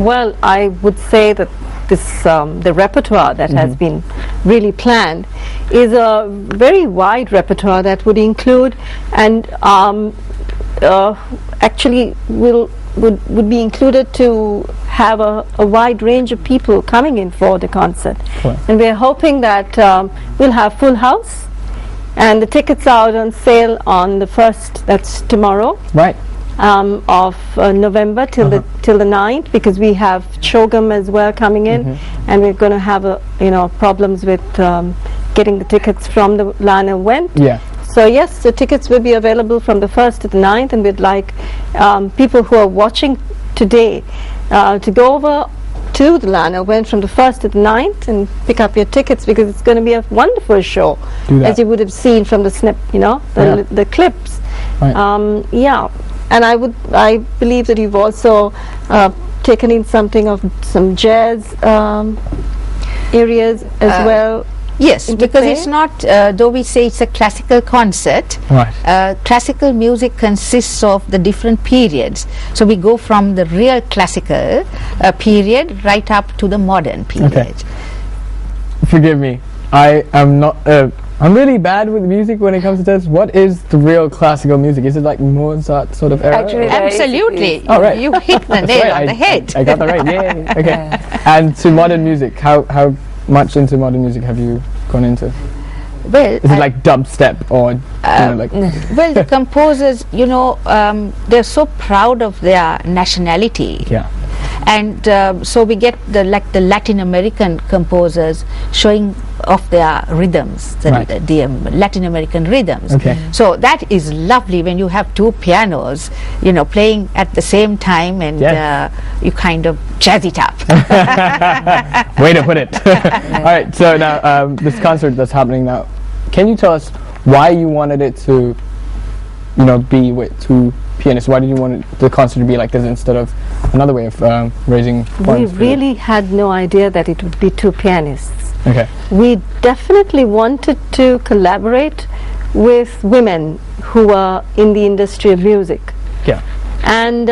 Well, I would say that this the repertoire that has been really planned is a very wide repertoire that would include and actually would be included to have a wide range of people coming in for the concert. Cool. And we're hoping that we'll have full house, and the tickets are out on sale on the 1st, that's tomorrow, Right. of November till the 9th, because we have Chogam as well coming in, and we're going to have problems with getting the tickets from the Lana Went. Yeah. So yes, the tickets will be available from the 1st to the 9th, and we'd like people who are watching today to go over to the Lana Went from the 1st to the 9th and pick up your tickets, because it's going to be a wonderful show, Do that. as you would have seen from the the clips. Right. Yeah, and I believe that you've also taken in something of some jazz areas as well. Yes, into because play? it's not, though we say it's a classical concert, Right. classical music consists of the different periods. So we go from the real classical period right up to the modern period. Okay. Forgive me. I am not. I'm really bad with music when it comes to this. What is the real classical music? Is it like Mozart sort of era? Actually, or- Absolutely. Oh, right. You hit the That's nail right, on the head. I got that right. Yay. Okay. And to modern music, how much into modern music have you gone into? Well, Is it like dubstep or like? well, the composers, they're so proud of their nationality. Yeah. And so we get the Latin American composers showing off their rhythms, the Latin American rhythms. Okay. So that is lovely when you have two pianos, playing at the same time, and Yes. you kind of jazz it up. Way to put it. All right. So now this concert that's happening now, can you tell us why you wanted it to, be with two pianists? Why did you want the concert to be like this instead of another way of raising We funds? really had no idea that it would be two pianists. Okay. We definitely wanted to collaborate with women who are in the industry of music. Yeah. And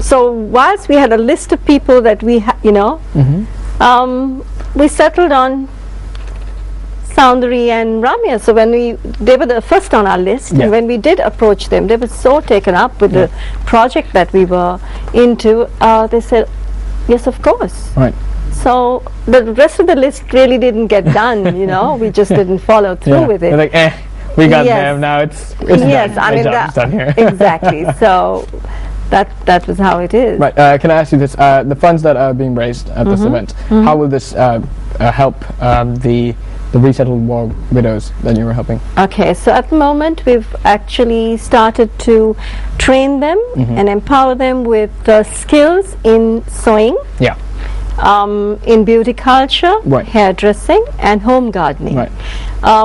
so whilst we had a list of people that we we settled on Soundari and Ramya. So when they were the first on our list, Yeah. and when we did approach them, they were so taken up with the project that we were into. They said, yes, of course. Right. So the rest of the list really didn't get done, we just didn't follow through Yeah. with it. They're like, we got Yes. them now. It's Yes, done. I My mean job's done here. exactly. So that was how it is. Right. Can I ask you this? The funds that are being raised at this event, how will this help the resettled war widows that you were helping? Okay, so at the moment we've actually started to train them and empower them with skills in sewing, Yeah. in beauty culture, Right. hairdressing, and home gardening. Right.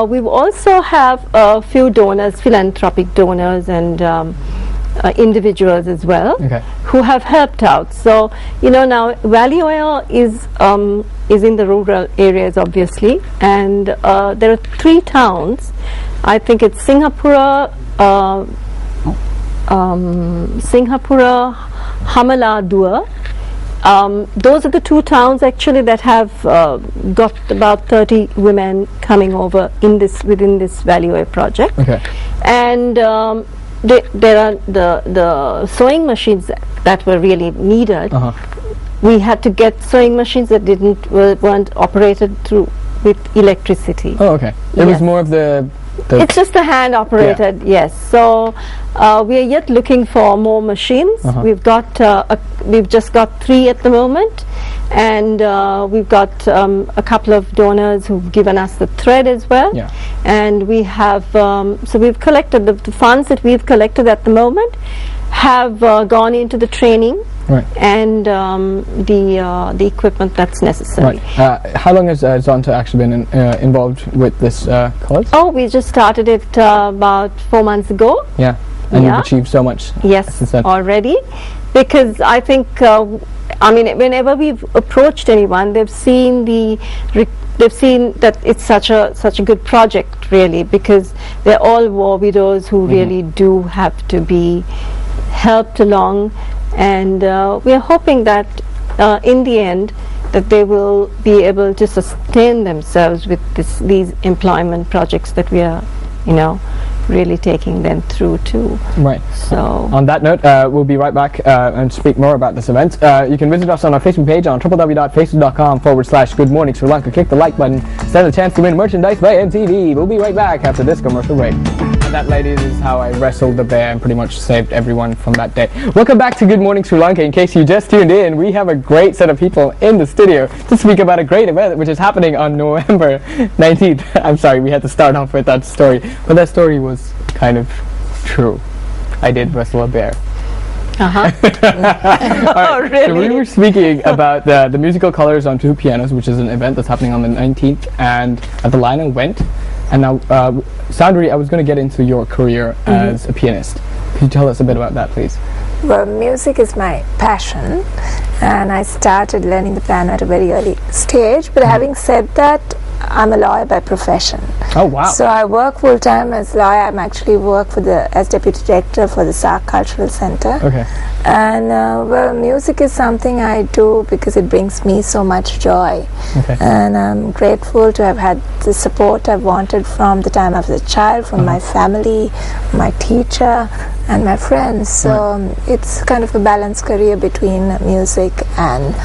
We also have a few donors, philanthropic donors, and individuals as well, Okay. who have helped out. So now Valley Oil is in the rural areas, obviously, and there are 3 towns. I think it's Singhapura, Hamaladua. Those are the 2 towns actually that have got about 30 women coming over within this Valley Oil project. Okay. And there are the sewing machines that were really needed. We had to get sewing machines that weren't operated with electricity. Oh, okay. It was Yes. more of the It's just a hand operated, yes. So we are yet looking for more machines. We've just got 3 at the moment, and we've got a couple of donors who've given us the thread as well. Yeah. And we have so we've collected the funds that we've collected at the moment have gone into the training. Right. And the equipment that's necessary. Right. How long has Zonta actually been involved with this cause? Oh, we just started it about 4 months ago. Yeah. And Yeah. you've achieved so much. Yes, since then. already, because I think whenever we've approached anyone, they've seen that it's such a good project, really, because they're all war widows who really do have to be helped along and we are hoping that in the end that they will be able to sustain themselves with these employment projects that we are, really taking them through to. Right. So on that note, we'll be right back and speak more about this event. You can visit us on our Facebook page on www.facebook.com/Good Morning Sri Lanka. Click the like button, stand a chance to win merchandise by MTV. We'll be right back after this commercial break. And that, ladies, is how I wrestled the bear and pretty much saved everyone from that day. Welcome back to Good Morning Sri Lanka. In case you just tuned in, we have a great set of people in the studio to speak about a great event which is happening on November 19th. I'm sorry, we had to start off with that story, but that story was kind of true. I did wrestle a bear. uh-huh. Oh, really? So we were speaking about the musical colors on two pianos, which is an event that's happening on the 19th, and the liner went. And now, Sandri, I was going to get into your career as a pianist. Could you tell us a bit about that, please? Well, music is my passion, and I started learning the piano at a very early stage. But having said that, I'm a lawyer by profession. Oh, wow. So I work full time as lawyer. I'm actually work as deputy director for the SARC Cultural Center. Okay. And well, music is something I do because it brings me so much joy. Okay. And I'm grateful to have had the support I've wanted from the time I was a child, from my family, my teacher, and my friends. So it's kind of a balanced career between music and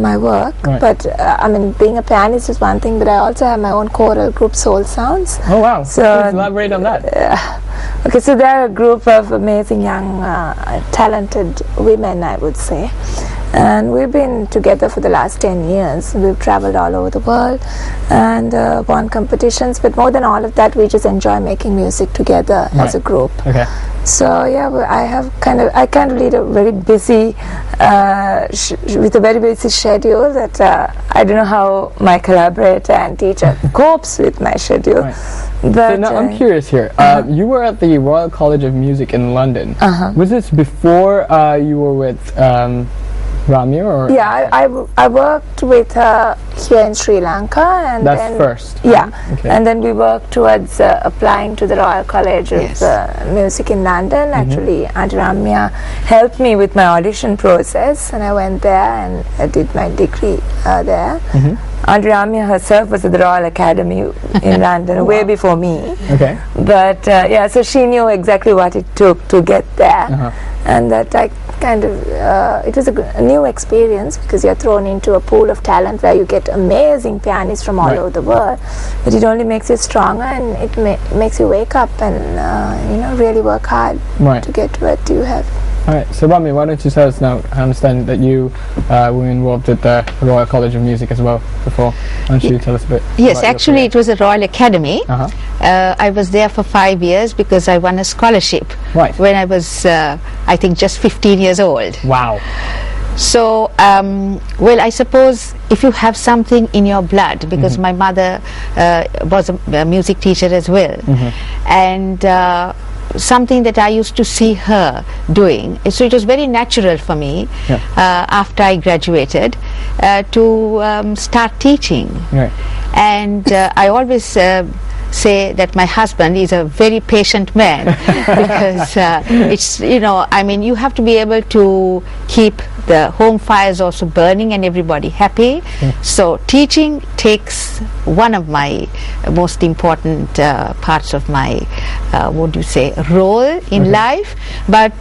my work. Right. But I mean, being a pianist is one thing, but I also have my own choral group, Soul Sounds. Oh, wow. So please elaborate on that. Okay, so they're a group of amazing young, talented women, I would say. And we've been together for the last 10 years. We've traveled all over the world and won competitions, but more than all of that, we just enjoy making music together as a group. Okay. So yeah, I kind of lead a very busy, with a very busy schedule that I don't know how my collaborator and teacher copes with my schedule. Right. But So now I'm curious here. You were at the Royal College of Music in London. Was this before you were with Ramya, or? Yeah, I worked with her here in Sri Lanka, and That's then first. Yeah, Okay. and then we worked towards applying to the Royal College of Music in London. Actually, Auntie Ramya helped me with my audition process, and I went there and I did my degree there. Auntie Ramya herself was at the Royal Academy in London way before me. Okay. But yeah, so she knew exactly what it took to get there, and that I kind of it was a new experience because you're thrown into a pool of talent where you get amazing pianists from all over the world, but it only makes you stronger, and it makes you wake up and really work hard to get what you have. All right, so Ramya, why don't you tell us now, I understand that you were involved at the Royal College of Music as well before. Why don't you tell us a bit? Yes, about your actually career? it was a Royal Academy. I was there for 5 years because I won a scholarship when I was, I think, just 15 years old. Wow. So, well, I suppose if you have something in your blood, because my mother was a music teacher as well, and something that I used to see her doing, so it was very natural for me after I graduated to start teaching. And I always say that my husband is a very patient man because it's, I mean, you have to be able to keep the home fires also burning and everybody happy. So teaching takes one of my most important parts of my role in life, but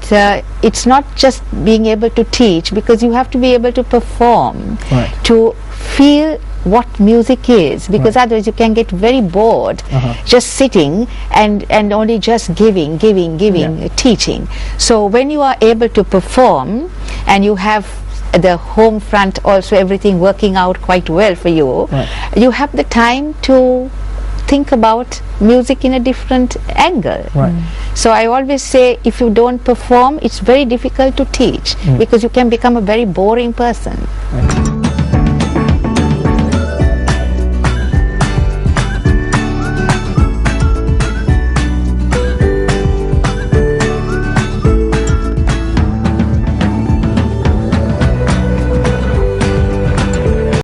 it's not just being able to teach, because you have to be able to perform, to feel what music is, because otherwise you can get very bored just sitting and only just giving teaching. So when you are able to perform and you have the home front also everything working out quite well for you, you have the time to think about music in a different angle. So I always say, if you don't perform, it's very difficult to teach because you can become a very boring person.